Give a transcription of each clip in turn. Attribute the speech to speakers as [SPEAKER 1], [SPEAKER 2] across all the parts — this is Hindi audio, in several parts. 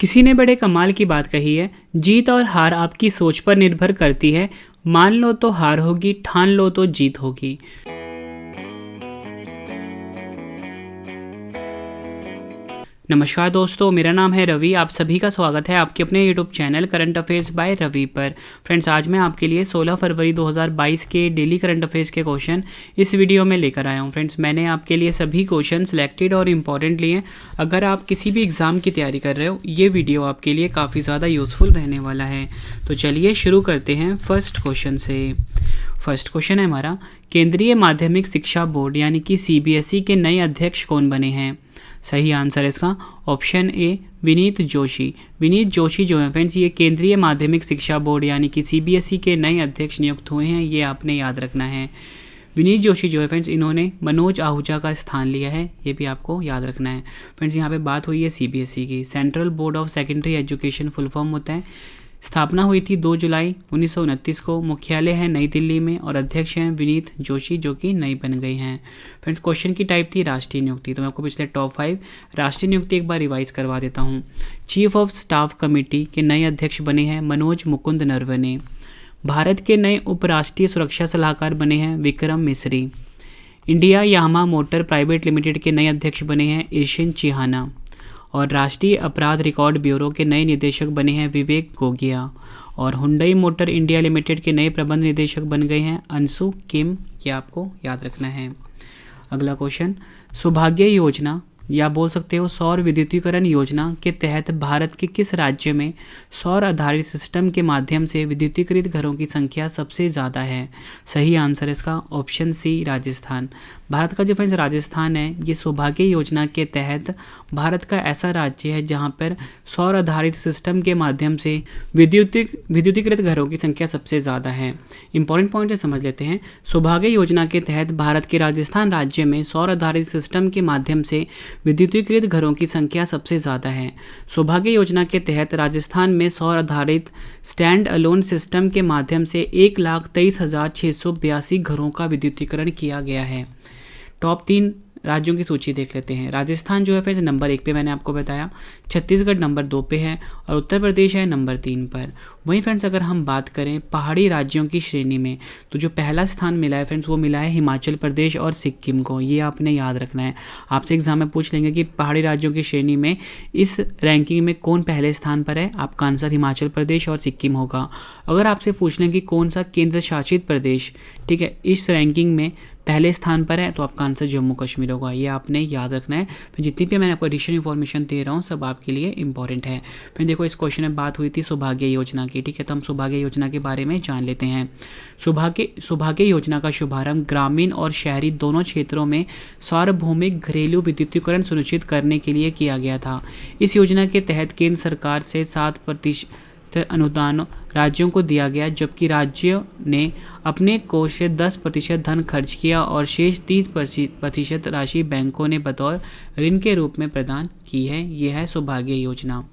[SPEAKER 1] किसी ने बड़े कमाल की बात कही है, जीत और हार आपकी सोच पर निर्भर करती है। मान लो तो हार होगी, ठान लो तो जीत होगी। नमस्कार दोस्तों, मेरा नाम है रवि। आप सभी का स्वागत है आपके अपने YouTube channel current affairs by Ravi पर। फ्रेंड्स, आज मैं आपके लिए 16 फरवरी 2022 के डेली करंट अफेयर्स के क्वेश्चन इस वीडियो में लेकर आया हूं। फ्रेंड्स, मैंने आपके लिए सभी क्वेश्चन सिलेक्टेड और इम्पॉर्टेंट लिए। अगर आप किसी भी एग्ज़ाम की तैयारी कर रहे हो, ये वीडियो आपके लिए काफ़ी ज़्यादा यूज़फुल रहने वाला है। तो चलिए शुरू करते हैं फर्स्ट क्वेश्चन से। फर्स्ट क्वेश्चन है हमारा, केंद्रीय माध्यमिक शिक्षा बोर्ड यानी कि CBSE के नए अध्यक्ष कौन बने हैं? सही आंसर है इसका ऑप्शन ए, विनीत जोशी। विनीत जोशी जो है फ्रेंड्स, ये केंद्रीय माध्यमिक शिक्षा बोर्ड यानी कि CBSE के नए अध्यक्ष नियुक्त हुए हैं। ये आपने याद रखना है। विनीत जोशी जो है फ्रेंड्स, इन्होंने मनोज आहूजा का स्थान लिया है। ये भी आपको याद रखना है। फ्रेंड्स, यहाँ पे बात हुई है CBSE की, central board of secondary education full form होता है। स्थापना हुई थी 2 जुलाई 1929 को। मुख्यालय है नई दिल्ली में और अध्यक्ष हैं विनीत जोशी, जो कि नई बन गई हैं। फ्रेंड्स, क्वेश्चन की टाइप थी राष्ट्रीय नियुक्ति। तो मैं आपको पिछले टॉप 5 राष्ट्रीय नियुक्ति एक बार रिवाइज करवा देता हूँ। चीफ ऑफ स्टाफ कमेटी के नए अध्यक्ष बने हैं मनोज मुकुंद नरवणे। भारत के नए उपराष्ट्रीय सुरक्षा सलाहकार बने हैं Vikram Misri. India Yamaha motor private limited के नए अध्यक्ष बने हैं ईशिन चिहाना। और राष्ट्रीय अपराध रिकॉर्ड ब्यूरो के नए निदेशक बने हैं विवेक गोगिया। और हुंडई मोटर इंडिया लिमिटेड के नए प्रबंध निदेशक बन गए हैं अंशु किम। ये आपको याद रखना है। अगला क्वेश्चन, सौभाग्य योजना या बोल सकते हो सौर विद्युतीकरण योजना के तहत भारत के किस राज्य में सौर आधारित सिस्टम के माध्यम से विद्युतीकृत घरों की संख्या सबसे ज़्यादा है? सही आंसर है इसका ऑप्शन सी, राजस्थान। भारत का जो फ्रेंड्स राजस्थान है, ये सौभाग्य योजना के तहत भारत का ऐसा राज्य है जहाँ पर सौर आधारित सिस्टम के माध्यम से विद्युतीकृत घरों की संख्या सबसे ज़्यादा है। इंपॉर्टेंट पॉइंट है, समझ लेते हैं। सौभाग्य योजना के तहत भारत के राजस्थान राज्य में सौर आधारित सिस्टम के माध्यम से विद्युतीकृत घरों की संख्या सबसे ज़्यादा है। सौभाग्य योजना के तहत राजस्थान में सौर आधारित स्टैंड अलोन सिस्टम के माध्यम से 1,23,682 घरों का विद्युतीकरण किया गया है। टॉप 3 राज्यों की सूची देख लेते हैं। राजस्थान जो है फिर नंबर 1 पे मैंने आपको बताया, छत्तीसगढ़ नंबर 2 पे है और उत्तर प्रदेश है नंबर 3 पर। वहीं फ्रेंड्स, अगर हम बात करें पहाड़ी राज्यों की श्रेणी में, तो जो पहला स्थान मिला है फ्रेंड्स, वो मिला है हिमाचल प्रदेश और सिक्किम को। ये आपने याद रखना है। आपसे एग्जाम में पूछ लेंगे कि पहाड़ी राज्यों की श्रेणी में इस रैंकिंग में कौन पहले स्थान पर है, आपका आंसर हिमाचल प्रदेश और सिक्किम होगा। अगर आपसे पूछ लें कि कौन सा केंद्र शासित प्रदेश, ठीक है, इस रैंकिंग में पहले स्थान पर है, तो आपका आंसर जम्मू कश्मीर होगा। ये आपने याद रखना है। फिर जितनी भी मैं आपको एडिशनल इन्फॉर्मेशन दे रहा हूँ, सब आपके लिए इंपॉर्टेंट है। फिर देखो, इस क्वेश्चन में बात हुई थी सौभाग्य योजना की, ठीक है, तो हम सौभाग्य योजना के बारे में जान लेते हैं। सौभाग्य योजना का शुभारंभ ग्रामीण और शहरी दोनों क्षेत्रों में सार्वभौमिक घरेलू विद्युतीकरण सुनिश्चित करने के लिए किया गया था। इस योजना के तहत केंद्र सरकार से 7% अनुदान राज्यों को दिया गया, जबकि राज्यों ने अपने कोष से 10% धन खर्च किया और शेष 30% राशि बैंकों ने बतौर ऋण के रूप में प्रदान की है। यह है सौभाग्य योजना।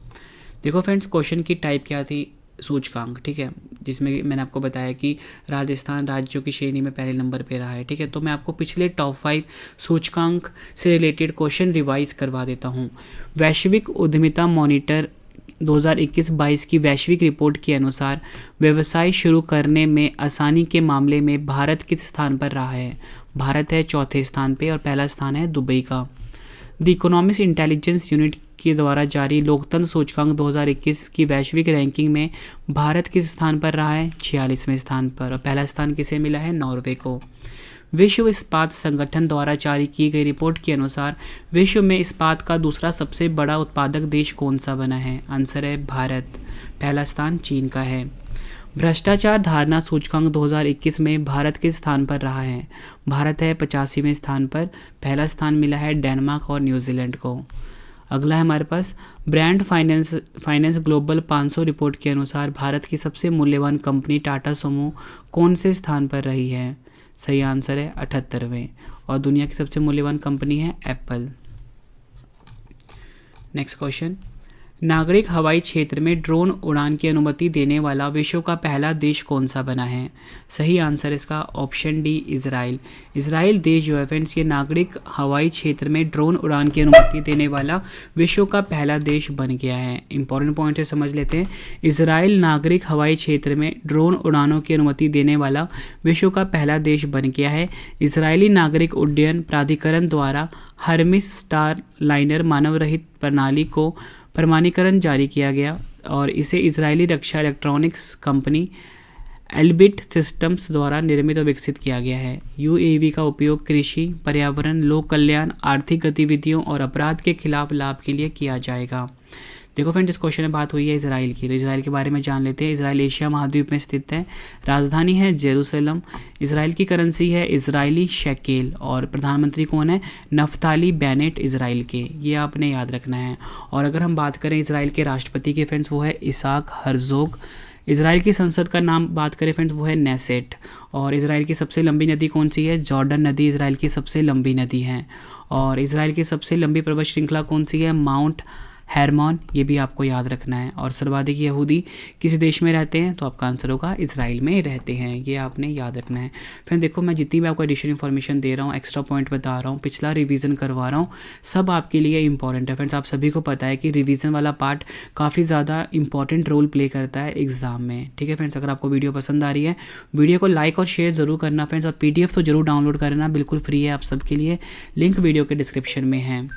[SPEAKER 1] देखो फ्रेंड्स, क्वेश्चन की टाइप क्या थी, सूचकांक, ठीक है, जिसमें मैंने आपको बताया कि राजस्थान राज्यों की श्रेणी में पहले नंबर पे रहा है, ठीक है। तो मैं आपको पिछले टॉप 5 सूचकांक से रिलेटेड क्वेश्चन रिवाइज करवा देता हूँ। वैश्विक उद्यमिता मॉनिटर 2021-22 की वैश्विक रिपोर्ट के अनुसार व्यवसाय शुरू करने में आसानी के मामले में भारत किस स्थान पर रहा है? भारत है चौथे स्थान पे और पहला स्थान है दुबई का। द इकोनॉमिक्स इंटेलिजेंस यूनिट के द्वारा जारी लोकतंत्र सूचकांक 2021 की वैश्विक रैंकिंग में भारत किस स्थान पर रहा है? 46वें स्थान पर। और पहला स्थान किसे मिला है? नॉर्वे को। विश्व इस्पात संगठन द्वारा जारी की गई रिपोर्ट के अनुसार विश्व में इस्पात का दूसरा सबसे बड़ा उत्पादक देश कौन सा बना है? आंसर है भारत। पहला स्थान चीन का है। भ्रष्टाचार धारणा सूचकांक 2021 में भारत किस स्थान पर रहा है? भारत है 85वें स्थान पर। पहला स्थान मिला है डेनमार्क और न्यूजीलैंड को। अगला है हमारे पास ब्रांड फाइनेंस ग्लोबल 500 रिपोर्ट के अनुसार भारत की सबसे मूल्यवान कंपनी टाटा समूह कौन से स्थान पर रही है? सही आंसर है 78वें। और दुनिया की सबसे मूल्यवान कंपनी है एप्पल। नेक्स्ट क्वेश्चन, नागरिक हवाई क्षेत्र में ड्रोन उड़ान की अनुमति देने वाला विश्व का पहला देश कौन सा बना है? सही आंसर इसका ऑप्शन डी इजराइल। इजराइल देश जो है फ्रेंड्स ये नागरिक हवाई क्षेत्र में ड्रोन उड़ान की अनुमति देने वाला विश्व का पहला देश बन गया है। इंपॉर्टेंट पॉइंट है, समझ लेते हैं। इजराइल नागरिक हवाई क्षेत्र में ड्रोन उड़ानों की अनुमति देने वाला विश्व का पहला देश बन गया है। इजरायली नागरिक उड्डयन प्राधिकरण द्वारा हर्मिस स्टार लाइनर मानव रहित प्रणाली को प्रमाणीकरण जारी किया गया और इसे इजरायली रक्षा इलेक्ट्रॉनिक्स कंपनी एल्बिट सिस्टम्स द्वारा निर्मित और विकसित किया गया है। यूएवी का उपयोग कृषि, पर्यावरण, लोक कल्याण, आर्थिक गतिविधियों और अपराध के खिलाफ लाभ के लिए किया जाएगा। देखो फ्रेंड्स, इस क्वेश्चन में बात हुई है इजराइल की, तो इजराइल के बारे में जान लेते हैं। इजराइल एशिया महाद्वीप में स्थित है। राजधानी है जेरूसलम। इजराइल की करेंसी है इजरायली शेकेल और प्रधानमंत्री कौन है? नफ्ताली बेनेट इजराइल के, ये आपने याद रखना है। और अगर हम बात करें इजराइल के राष्ट्रपति के फ्रेंड्स, वो है इसाक हर्जोग। इजराइल की संसद का नाम बात करें फ्रेंड्स, वो है नेसेट। और इजराइल की सबसे लंबी नदी कौन सी है? जॉर्डन नदी इजराइल की सबसे लंबी नदी है। और इजराइल की सबसे लंबी पर्वत श्रृंखला कौन सी है? माउंट हेरमोन, ये भी आपको याद रखना है। और सर्वाधिक यहूदी किस देश में रहते हैं? तो आपका आंसर होगा इजराइल में रहते हैं, ये आपने याद रखना है। फिर देखो, मैं जितनी भी आपको एडिशनल इन्फॉर्मेशन दे रहा हूँ, एक्स्ट्रा पॉइंट बता रहा हूँ, पिछला रिवीजन करवा रहा हूँ, सब आपके लिए इंपॉर्टेंट है। फ्रेंड्स, आप सभी को पता है कि रिवीजन वाला पार्ट काफ़ी ज़्यादा इंपॉर्टेंट रोल प्ले करता है एग्जाम में। ठीक है फ्रेंड्स, अगर आपको वीडियो पसंद आ रही है, वीडियो को लाइक और शेयर जरूर करना फ्रेंड्स, और PDF तो जरूर डाउनलोड करना, बिल्कुल फ्री है आप सबके लिए, लिंक वीडियो के डिस्क्रिप्शन में है।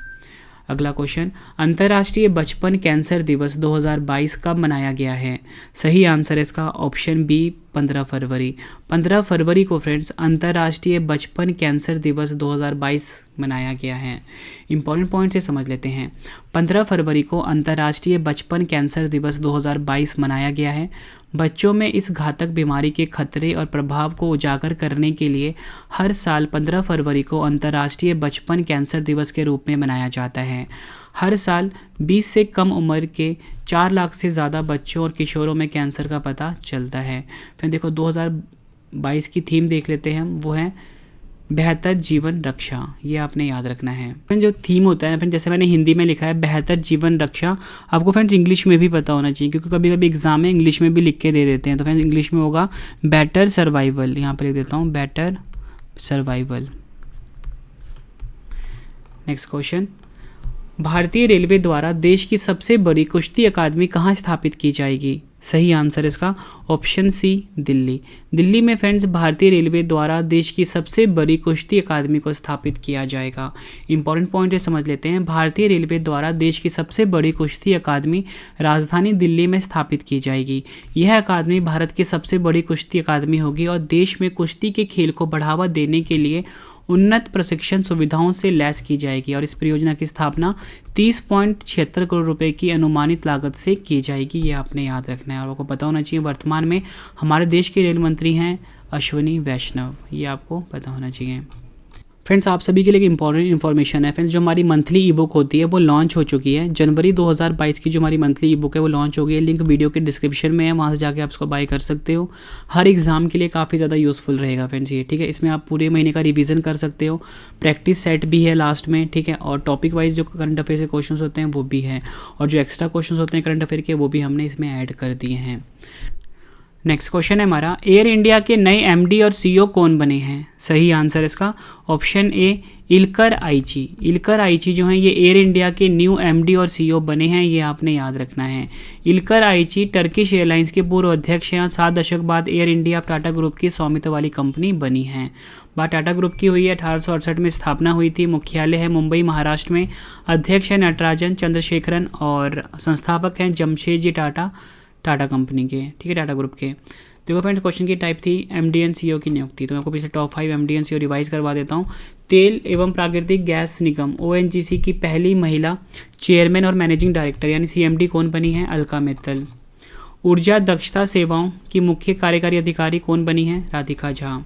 [SPEAKER 1] अगला क्वेश्चन, अंतर्राष्ट्रीय बचपन कैंसर दिवस 2022 कब मनाया गया है? सही आंसर है इसका ऑप्शन बी 15 फरवरी। 15 फरवरी को फ्रेंड्स अंतर्राष्ट्रीय बचपन कैंसर दिवस 2022 मनाया गया है। इंपॉर्टेंट पॉइंट से समझ लेते हैं। 15 फरवरी को अंतर्राष्ट्रीय बचपन कैंसर दिवस 2022 मनाया गया है। बच्चों में इस घातक बीमारी के खतरे और प्रभाव को उजागर करने के लिए हर साल 15 फरवरी को अंतर्राष्ट्रीय बचपन कैंसर दिवस के रूप में मनाया जाता है। हर साल 20 से कम उम्र के 4 लाख से ज़्यादा बच्चों और किशोरों में कैंसर का पता चलता है। फिर देखो 2022 की थीम देख लेते हैं हम, वो है बेहतर जीवन रक्षा, ये आपने याद रखना है। फ्रेंड, जो थीम होता है फ्रेंड, जैसे मैंने हिंदी में लिखा है बेहतर जीवन रक्षा, आपको फ्रेंड्स इंग्लिश में भी पता होना चाहिए, क्योंकि कभी कभी एग्जाम में इंग्लिश में भी लिख के दे देते हैं। तो फ्रेंड्स इंग्लिश में होगा बेटर सर्वाइवल, यहाँ पर लिख देता हूँ बेटर सर्वाइवल। नेक्स्ट क्वेश्चन, भारतीय रेलवे द्वारा देश की सबसे बड़ी कुश्ती अकादमी कहाँ स्थापित की जाएगी? सही आंसर इसका ऑप्शन सी दिल्ली। दिल्ली में फ्रेंड्स भारतीय रेलवे द्वारा देश की सबसे बड़ी कुश्ती अकादमी को स्थापित किया जाएगा। इंपॉर्टेंट पॉइंट है, समझ लेते हैं। भारतीय रेलवे द्वारा देश की सबसे बड़ी कुश्ती अकादमी राजधानी दिल्ली में स्थापित की जाएगी। यह अकादमी भारत की सबसे बड़ी कुश्ती अकादमी होगी और देश में कुश्ती के खेल को बढ़ावा देने के लिए उन्नत प्रशिक्षण सुविधाओं से लैस की जाएगी। और इस परियोजना की स्थापना 30.76 करोड़ रुपए की अनुमानित लागत से की जाएगी, ये आपने याद रखना है। और आपको पता होना चाहिए वर्तमान में हमारे देश के रेल मंत्री हैं अश्विनी वैष्णव, ये आपको पता होना चाहिए। फ्रेंड्स, आप सभी के लिए इंपॉर्टेंट इन्फॉर्मेशन है। फ्रेंड्स, जो हमारी मंथली ई बुक होती है वो लॉन्च हो चुकी है। जनवरी 2022 की जो हमारी मंथली ई बुक है वो लॉन्च हो गई है। लिंक वीडियो के डिस्क्रिप्शन में है, वहाँ से जाके आप उसको बाय कर सकते हो। हर एग्जाम के लिए काफ़ी ज़्यादा यूज़फुल रहेगा फ्रेंड्स ये, ठीक है। इसमें आप पूरे महीने का रिवीजन कर सकते हो, प्रैक्टिस सेट भी है लास्ट में, ठीक है। और टॉपिक वाइज जो करंट अफेयर के क्वेश्चन होते हैं वो भी हैं, और जो एक्स्ट्रा क्वेश्चन होते हैं करंट अफेयर के वो भी हमने इसमें ऐड कर दिए हैं। नेक्स्ट क्वेश्चन है हमारा, एयर इंडिया के नए MD और CEO कौन बने हैं? सही आंसर इसका ऑप्शन ए इल्कर आइची। इल्कर आइची जो हैं ये एयर इंडिया के न्यू MD और CEO बने हैं, ये आपने याद रखना है। इल्कर आइची टर्किश एयरलाइंस के पूर्व अध्यक्ष हैं और 7 दशक बाद एयर इंडिया टाटा ग्रुप की स्वामित्व वाली कंपनी बनी है। बात टाटा ग्रुप की हुई है, 1868 में स्थापना हुई थी। मुख्यालय है मुंबई महाराष्ट्र में। अध्यक्ष है नटराजन चंद्रशेखरन और संस्थापक हैं जमशेदजी टाटा, टाटा कंपनी के, ठीक है, टाटा ग्रुप के। देखो फ्रेंड्स, क्वेश्चन की टाइप थी MD एंड CEO की नियुक्ति, तो मैं आपको पिछले top 5 MD and CEO revise करवा देता हूँ। तेल एवं प्राकृतिक गैस निगम ONGC की पहली महिला चेयरमैन और मैनेजिंग डायरेक्टर यानी CMD कौन बनी है? अलका मित्तल। ऊर्जा दक्षता सेवाओं की मुख्य कार्यकारी अधिकारी कौन बनी है? राधिका झा।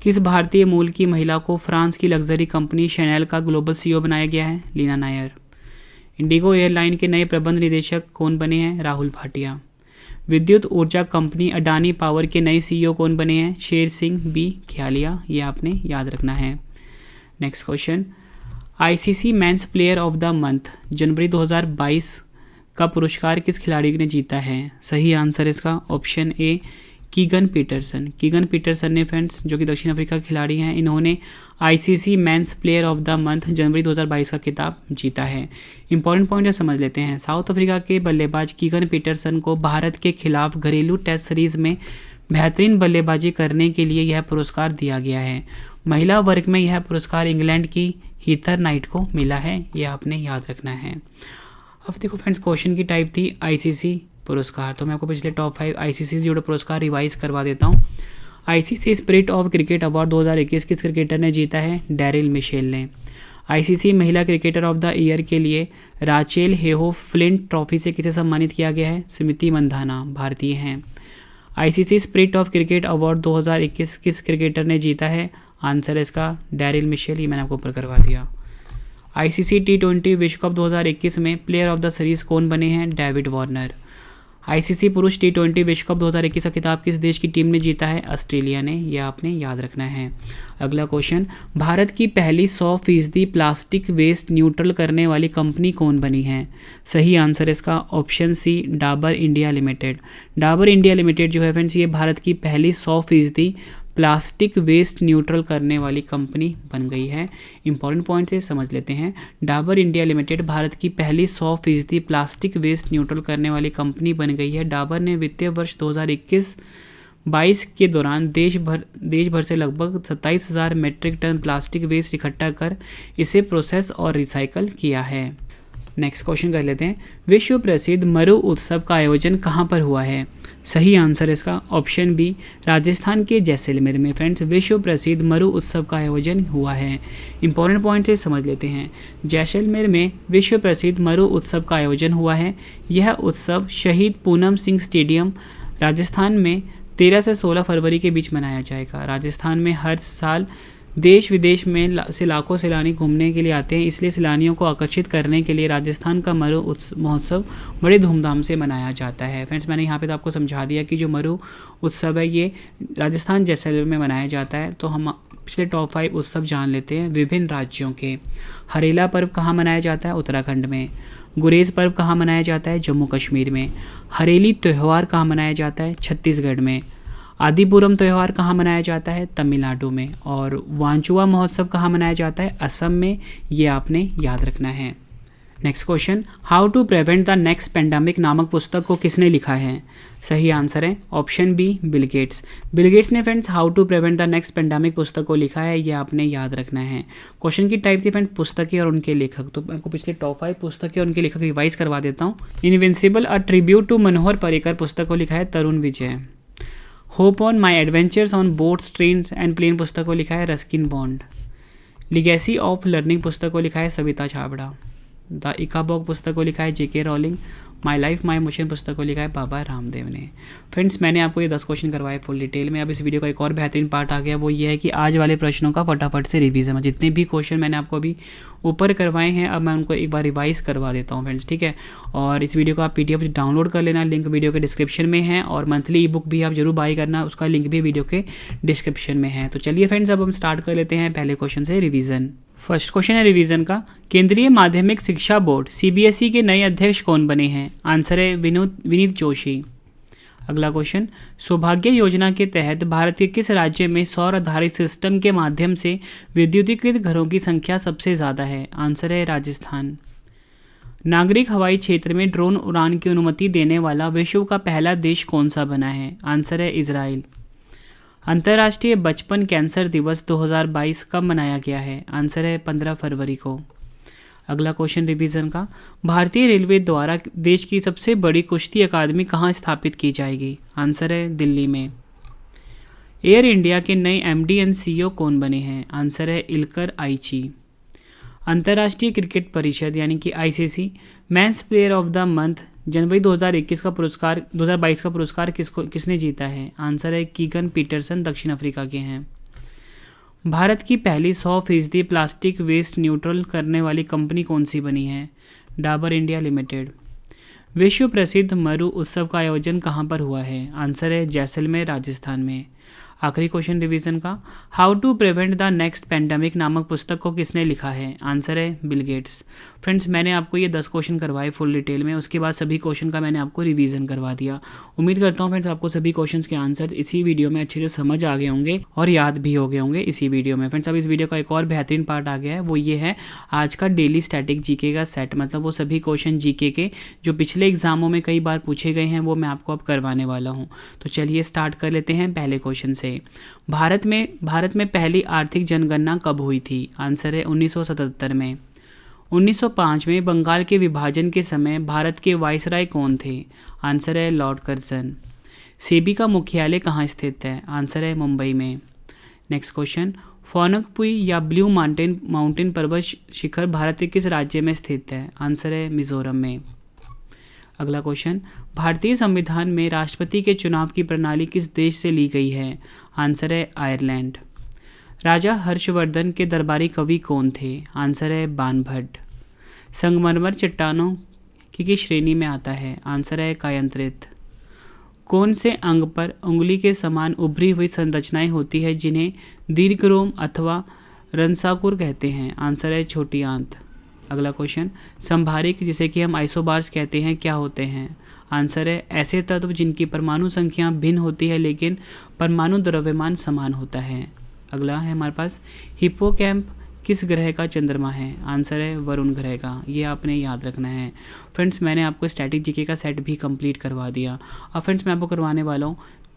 [SPEAKER 1] किस भारतीय मूल की महिला को फ्रांस की लग्जरी कंपनी शैनेल का ग्लोबल CEO बनाया गया है? लीना नायर। इंडिगो एयरलाइन के नए प्रबंध निदेशक कौन बने हैं? राहुल भाटिया। विद्युत ऊर्जा कंपनी अडानी पावर के नए CEO कौन बने हैं? शेर सिंह B ख्यालिया, ये आपने याद रखना है। Next question, ICC men's player of the month January 2022 का पुरस्कार किस खिलाड़ी ने जीता है? सही आंसर इसका option A Keegan Petersen. Keegan Petersen ने फ्रेंड्स, जो कि दक्षिण अफ्रीका के खिलाड़ी हैं, इन्होंने आईसीसी men's player of the month January 2022 का खिताब जीता है। इंपॉर्टेंट पॉइंट है, समझ लेते हैं। साउथ अफ्रीका के बल्लेबाज कीगन पीटरसन को भारत के खिलाफ घरेलू टेस्ट सीरीज में बेहतरीन बल्लेबाजी करने के लिए यह पुरस्कार दिया गया है। महिला वर्ग में यह पुरस्कार इंग्लैंड की हीथर नाइट को मिला है, यह आपने याद रखना है। अब देखो फ्रेंड्स, क्वेश्चन की टाइप थी आईसीसी पुरस्कार, तो मैं आपको पिछले टॉप 5 आईसीसी से जुड़े पुरस्कार रिवाइज करवा देता हूँ। ICC spirit of cricket award 2021 किस क्रिकेटर ने जीता है? डैरिल मिशेल ने। आईसीसी महिला क्रिकेटर ऑफ द ईयर के लिए राचेल हेहो फ्लिंट ट्रॉफी से किसे सम्मानित किया गया है? स्मृति मंधाना, भारतीय हैं। ICC spirit of cricket award 2021 किस क्रिकेटर ने जीता है? आंसर है इसका डैरिल मिशेल, ये मैंने आपको ऊपर करवा दिया। आईसीसी T20 विश्व कप 2021 में प्लेयर ऑफ द सीरीज कौन बने हैं? David Warner. आईसीसी पुरुष T20 विश्व कप 2021 का खिताब किस देश की टीम ने जीता है? ऑस्ट्रेलिया ने, यह आपने याद रखना है। अगला क्वेश्चन, भारत की पहली 100% प्लास्टिक वेस्ट न्यूट्रल करने वाली कंपनी कौन बनी है? सही आंसर इसका option C Dabur India limited. Dabur India limited जो है फ्रेंड्स, ये भारत की पहली 100% प्लास्टिक वेस्ट न्यूट्रल करने वाली कंपनी बन गई है। इंपॉर्टेंट पॉइंट से समझ लेते हैं। डाबर इंडिया लिमिटेड भारत की पहली 100% प्लास्टिक वेस्ट न्यूट्रल करने वाली कंपनी बन गई है। डाबर ने वित्तीय वर्ष 2021-22 के दौरान देश भर से लगभग 27,000 मीट्रिक टन प्लास्टिक वेस्ट इकट्ठा कर इसे प्रोसेस और रिसाइकल किया है। नेक्स्ट क्वेश्चन कर लेते हैं। विश्व प्रसिद्ध मरु उत्सव का आयोजन कहाँ पर हुआ है? सही आंसर इसका ऑप्शन बी राजस्थान के जैसलमेर में। फ्रेंड्स, विश्व प्रसिद्ध मरु उत्सव का आयोजन हुआ है। इंपॉर्टेंट पॉइंट से समझ लेते हैं। जैसलमेर में विश्व प्रसिद्ध मरु उत्सव का आयोजन हुआ है। यह उत्सव शहीद पूनम सिंह स्टेडियम राजस्थान में 13 से 16 फरवरी के बीच मनाया जाएगा। राजस्थान में हर साल देश विदेश में से लाखों सैलानी घूमने के लिए आते हैं, इसलिए सैलानियों को आकर्षित करने के लिए राजस्थान का मरु महोत्सव बड़े धूमधाम से मनाया जाता है। फ्रेंड्स, मैंने यहाँ पे तो आपको समझा दिया कि जो मरु उत्सव है ये राजस्थान जैसलमेर में मनाया जाता है। तो हम पिछले टॉप 5 उत्सव जान लेते हैं विभिन्न राज्यों के। हरेला पर्व कहाँ मनाया जाता है? उत्तराखंड में। गुरेज पर्व कहाँ मनाया जाता है? जम्मू कश्मीर में। हरेली त्यौहार कहाँ मनाया जाता है? छत्तीसगढ़ में। आदिपुरम त्यौहार कहाँ मनाया जाता है? तमिलनाडु में। और वांचुआ महोत्सव कहाँ मनाया जाता है? असम में। ये आपने याद रखना है। Next question, how to prevent the next pandemic नामक पुस्तक को किसने लिखा है? सही आंसर है option B Bill Gates. Bill Gates ने friends how to prevent the next pandemic पुस्तक को लिखा है, ये आपने याद रखना है। क्वेश्चन की टाइप थी फ्रेंड्स पुस्तकें और उनके लेखक, तो मैं आपको पिछले टॉप 5 पुस्तकें और उनके लेखक रिवाइज करवा देता हूँ। Invincible a tribute to Manohar Parrikar पुस्तक को लिखा है Tarun Vijay. Hope on my adventures on boats trains and plane पुस्तक को लिखा है Ruskin Bond. Legacy of learning पुस्तक को लिखा है सविता छाबड़ा। द इकाबॉग पुस्तक को लिखा है JK Rowling. My life my motion पुस्तक को लिखा है बाबा रामदेव ने। फ्रेंड्स, मैंने आपको ये 10 क्वेश्चन करवाए फुल डिटेल में। अब इस वीडियो का एक और बेहतरीन पार्ट आ गया, वो ये है कि आज वाले प्रश्नों का फटाफट से रिवीजन। जितने भी क्वेश्चन मैंने आपको अभी ऊपर करवाए हैं, अब मैं उनको एक बार रिवाइज करवा देता हूँ फ्रेंड्स, ठीक है। और इस वीडियो को आप PDF डाउनलोड कर लेना, लिंक वीडियो के डिस्क्रिप्शन में है। और मंथली ई बुक भी आप जरूर बाई करना, उसका लिंक भी वीडियो के डिस्क्रिप्शन में है। तो चलिए फ्रेंड्स, अब हम स्टार्ट कर लेते हैं पहले क्वेश्चन से रिवीजन। फर्स्ट क्वेश्चन है रिवीजन का, केंद्रीय माध्यमिक शिक्षा बोर्ड CBSE के नए अध्यक्ष कौन बने हैं? आंसर है विनीत जोशी। अगला क्वेश्चन, सौभाग्य योजना के तहत भारत के किस राज्य में सौर आधारित सिस्टम के माध्यम से विद्युतीकृत घरों की संख्या सबसे ज़्यादा है? आंसर है राजस्थान। नागरिक हवाई क्षेत्र में ड्रोन उड़ान की अनुमति देने वाला विश्व का पहला देश कौन सा बना है? आंसर है इजराइल। अंतर्राष्ट्रीय बचपन कैंसर दिवस 2022 कब मनाया गया है? आंसर है 15 फरवरी को। अगला क्वेश्चन रिवीजन का, भारतीय रेलवे द्वारा देश की सबसे बड़ी कुश्ती अकादमी कहाँ स्थापित की जाएगी? आंसर है दिल्ली में। एयर इंडिया के नए MD एंड CEO कौन बने हैं? आंसर है इल्कर आइची। अंतर्राष्ट्रीय क्रिकेट परिषद यानी कि ICC men's player of the month January 2022 का पुरस्कार किसने जीता है? आंसर है कीगन पीटरसन, दक्षिण अफ्रीका के हैं। भारत की पहली 100% प्लास्टिक वेस्ट न्यूट्रल करने वाली कंपनी कौन सी बनी है? Dabur India limited. विश्व प्रसिद्ध मरु उत्सव का आयोजन कहाँ पर हुआ है? आंसर है जैसलमेर, राजस्थान में। आखिरी क्वेश्चन रिवीजन का, how to prevent the next pandemic नामक पुस्तक को किसने लिखा है? आंसर है बिल गेट्स। फ्रेंड्स, मैंने आपको ये 10 क्वेश्चन करवाए फुल डिटेल में, उसके बाद सभी क्वेश्चन का मैंने आपको रिवीजन करवा दिया। उम्मीद करता हूँ फ्रेंड्स आपको सभी क्वेश्चंस के आंसर्स इसी वीडियो में अच्छे से समझ आ गए होंगे और याद भी हो गए होंगे इसी वीडियो में। फ्रेंड्स, अब इस वीडियो का एक और बेहतरीन पार्ट आ गया है, वो ये है आज का डेली स्टैटिक जीके का सेट, मतलब वो सभी क्वेश्चन जीके के जो पिछले एग्जामों में कई बार पूछे गए हैं वो मैं आपको अब करवाने वाला हूँ। तो चलिए स्टार्ट कर लेते हैं पहले क्वेश्चन से। भारत में पहली आर्थिक जनगणना कब हुई थी? आंसर है 1977 में। 1905 में बंगाल के विभाजन के समय भारत के वायसराय कौन थे? आंसर है लॉर्ड कर्जन। सेबी का मुख्यालय कहाँ स्थित है? आंसर है मुंबई में। नेक्स्ट क्वेश्चन, फॉनकपुई या ब्लू माउंटेन पर्वत शिखर भारत के किस राज्य में स्थित है? आंसर है मिजोरम में। अगला क्वेश्चन, भारतीय संविधान में राष्ट्रपति के चुनाव की प्रणाली किस देश से ली गई है? आंसर है आयरलैंड। राजा हर्षवर्धन के दरबारी कवि कौन थे? आंसर है बाणभट्ट। संगमरमर चट्टानों की किस श्रेणी में आता है? आंसर है कायांतरित। कौन से अंग पर उंगली के समान उभरी हुई संरचनाएं होती है जिन्हें दीर्घरोम अथवा रंसाकुर कहते हैं? आंसर है छोटी आंत। अगला क्वेश्चन, संभारिक जिसे कि हम आइसोबार्स कहते हैं क्या होते हैं? आंसर है ऐसे तत्व जिनकी परमाणु संख्या भिन्न होती है लेकिन परमाणु द्रव्यमान समान होता है। अगला है हमारे पास, हिप्पोकैम्प किस ग्रह का चंद्रमा है? आंसर है वरुण ग्रह का। ये आपने याद रखना है। फ्रेंड्स, मैंने आपको स्टैटिक जीके का सेट भी कंप्लीट करवा दिया। अब फ्रेंड्स मैं आपको करवाने वाला हूँ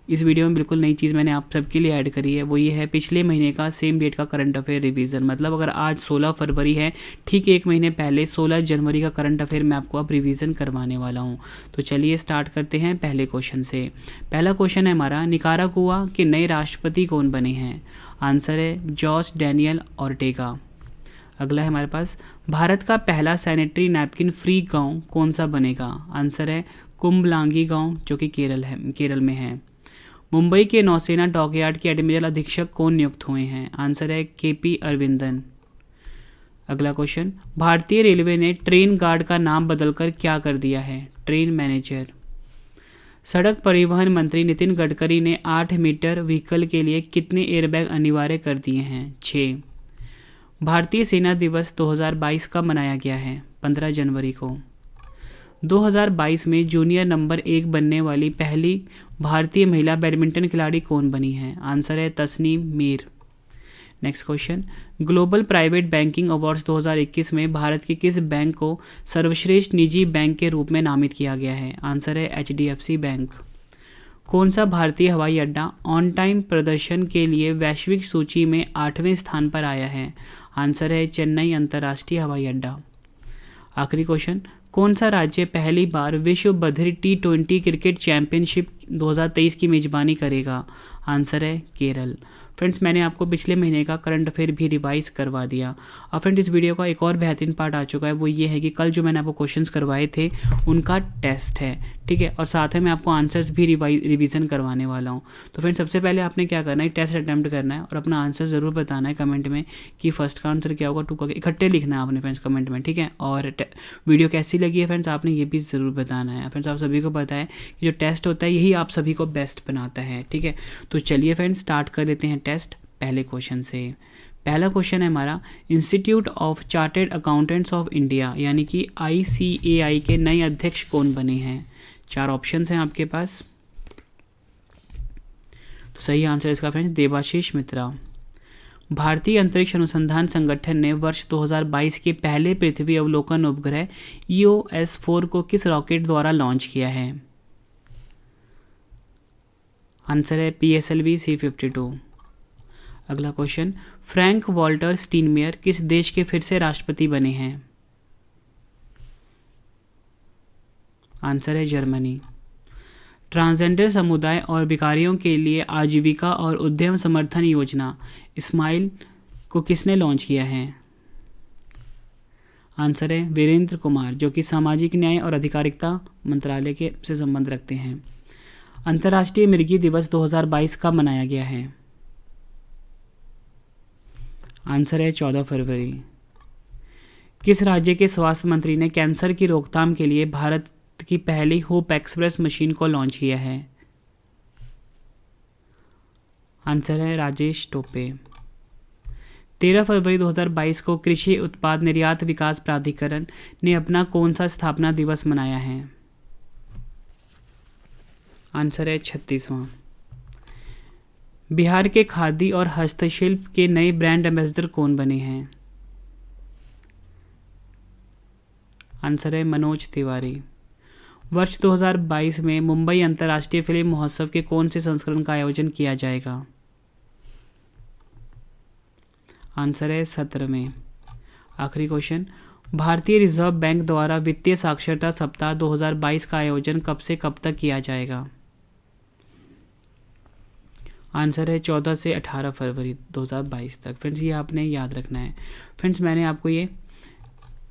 [SPEAKER 1] इस वीडियो में बिल्कुल नई चीज़ मैंने आप सबके लिए ऐड करी है, वो ये है पिछले महीने का सेम डेट का करंट अफेयर रिवीजन। मतलब अगर आज 16 फरवरी है, ठीक एक महीने पहले 16 जनवरी का करंट अफेयर मैं आपको अब रिवीजन करवाने वाला हूँ। तो चलिए स्टार्ट करते हैं पहले क्वेश्चन से। पहला क्वेश्चन है हमारा, निकारागुआ के नए राष्ट्रपति कौन बने हैं? आंसर है जॉर्ज डैनियल ऑर्टेगा। अगला है हमारे पास, भारत का पहला सैनिटरी नैपकिन फ्री गांव कौन सा बनेगा? आंसर है कुंभलांगी गांव जो कि केरल में है। मुंबई के नौसेना डॉकयार्ड के एडमिरल अधीक्षक कौन नियुक्त हुए हैं? आंसर है केपी अरविंदन। अगला क्वेश्चन, भारतीय रेलवे ने ट्रेन गार्ड का नाम बदलकर क्या कर दिया है? Train manager. सड़क परिवहन मंत्री नितिन गडकरी ने 8 मीटर व्हीकल के लिए कितने एयरबैग अनिवार्य कर दिए हैं? 6। भारतीय सेना दिवस 2022 कब मनाया गया है? 15 जनवरी को। 2022 में जूनियर नंबर 1 बनने वाली पहली भारतीय महिला बैडमिंटन खिलाड़ी कौन बनी है? आंसर है Tasneem Mir. Next question, global private banking awards 2021 में भारत के किस बैंक को सर्वश्रेष्ठ निजी बैंक के रूप में नामित किया गया है? आंसर है HDFC बैंक। कौन सा भारतीय हवाई अड्डा ऑन टाइम प्रदर्शन के लिए वैश्विक सूची में 8वें स्थान पर आया है? आंसर है चेन्नई अंतर्राष्ट्रीय हवाई अड्डा। आखिरी क्वेश्चन, कौन सा राज्य पहली बार विश्व बधिर T20 क्रिकेट चैंपियनशिप 2023 की मेजबानी करेगा? आंसर है केरल। फ्रेंड्स, मैंने आपको पिछले महीने का करंट अफेयर भी रिवाइज करवा दिया। अब फ्रेंड्स इस वीडियो का एक और बेहतरीन पार्ट आ चुका है, वो ये है कि कल जो मैंने आपको क्वेश्चंस करवाए थे उनका टेस्ट है, ठीक है, और साथ में मैं आपको आंसर्स भी रिवीजन करवाने वाला हूँ। तो फ्रेंड्स सबसे पहले आपने क्या करना है, टेस्ट अटैम्प्ट करना है और अपना आंसर ज़रूर बताना है कमेंट में कि फर्स्ट का आंसर क्या होगा, 2 का इकट्ठे लिखना है आपने फ्रेंड्स कमेंट में, ठीक है। और वीडियो कैसी लगी है फ्रेंड्स आपने ये भी ज़रूर बताना है। फ्रेंड्स आप सभी को पता है कि जो टेस्ट होता है यही आप सभी को बेस्ट बनाता है, ठीक है। तो चलिए फ्रेंड्स स्टार्ट कर लेते हैं टेस्ट पहले क्वेश्चन से। पहला क्वेश्चन है हमारा, institute of chartered accountants of India यानी कि ICAI के नए अध्यक्ष कौन बने हैं? 4 ऑप्शंस हैं आपके पास। तो सही आंसर इसका फ्रेंड्स देवाशीष मित्रा। भारतीय अंतरिक्ष अनुसंधान संगठन ने वर्ष 2022 के पहले पृथ्वी अवलोकन उपग्रह EOS-4 को किस रॉकेट द्वारा लॉन्च किया है? आंसर है PSLV C-52। अगला क्वेश्चन, फ्रैंक वॉल्टर स्टीनमेयर किस देश के फिर से राष्ट्रपति बने हैं? आंसर है जर्मनी। ट्रांसजेंडर समुदाय और भिखारियों के लिए आजीविका और उद्यम समर्थन योजना स्माइल को किसने लॉन्च किया है? आंसर है वीरेंद्र कुमार, जो कि सामाजिक न्याय और अधिकारिता मंत्रालय के से संबंध रखते हैं। अंतर्राष्ट्रीय मिर्गी दिवस 2022 कब मनाया गया है? आंसर है 14 फरवरी। किस राज्य के स्वास्थ्य मंत्री ने कैंसर की रोकथाम के लिए भारत की पहली होप एक्सप्रेस मशीन को लॉन्च किया है? आंसर है राजेश टोपे। 13 फरवरी 2022 को कृषि उत्पाद निर्यात विकास प्राधिकरण ने अपना कौन सा स्थापना दिवस मनाया है? आंसर है 36वां। बिहार के खादी और हस्तशिल्प के नए ब्रांड एम्बेसडर कौन बने हैं? आंसर है मनोज तिवारी। वर्ष 2022 में मुंबई अंतर्राष्ट्रीय फिल्म महोत्सव के कौन से संस्करण का आयोजन किया जाएगा? आंसर है 17वें। आखिरी क्वेश्चन, भारतीय रिजर्व बैंक द्वारा वित्तीय साक्षरता सप्ताह 2022 का आयोजन कब से कब तक किया जाएगा? आंसर है 14 से 18 फरवरी 2022 तक। फ्रेंड्स ये आपने याद रखना है। फ्रेंड्स मैंने आपको ये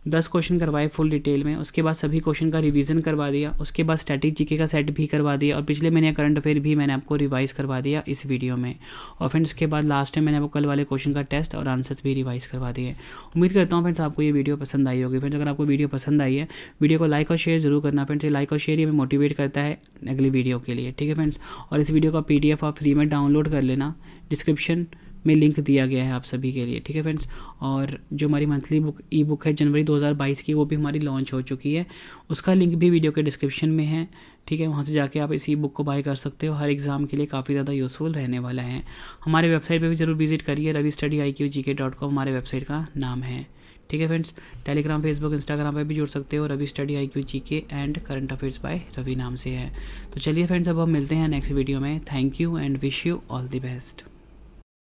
[SPEAKER 1] 10 क्वेश्चन करवाए फुल डिटेल में, उसके बाद सभी क्वेश्चन का रिवीजन करवा दिया, उसके बाद स्टैटिक जीके का सेट भी करवा दिया और पिछले महीने करंट अफेयर भी मैंने आपको रिवाइज करवा दिया इस वीडियो में। और फ्रेंड्स उसके बाद लास्ट में मैंने आपको कल वाले क्वेश्चन का टेस्ट और आंसर्स भी रिवाइज करवा दिए। उम्मीद करता हूँ फ्रेंड्स आपको ये वीडियो पसंद आई होगी। फ्रेंड्स अगर आपको वीडियो पसंद आई है, वीडियो को लाइक और शेयर जरूर करना। फ्रेंड्स ये लाइक और शेयर ही हमें मोटिवेट करता है अगली वीडियो के लिए, ठीक है फ्रेंड्स। और इस वीडियो का PDF आप फ्री में डाउनलोड कर लेना, डिस्क्रिप्शन में लिंक दिया गया है आप सभी के लिए, ठीक है फ्रेंड्स। और जो हमारी मंथली ई बुक है जनवरी 2022 की, वो भी हमारी लॉन्च हो चुकी है, उसका लिंक भी वीडियो के डिस्क्रिप्शन में है, ठीक है। वहाँ से जाके आप इस ई बुक को बाय कर सकते हो। हर एग्ज़ाम के लिए काफ़ी ज़्यादा यूज़फुल रहने वाला है। हमारे वेबसाइट पर भी ज़रूर विजिट करिए, ravistudyIQgk.com हमारे वेबसाइट का नाम है, ठीक है फ्रेंड्स। टेलीग्राम, फेसबुक, इंस्टाग्राम पे भी जुड़ सकते हो। Ravi study IQ GK and current affairs by Ravi नाम से है। तो चलिए फ्रेंड्स अब हम मिलते हैं नेक्स्ट वीडियो में। Thank you and wish you all the best.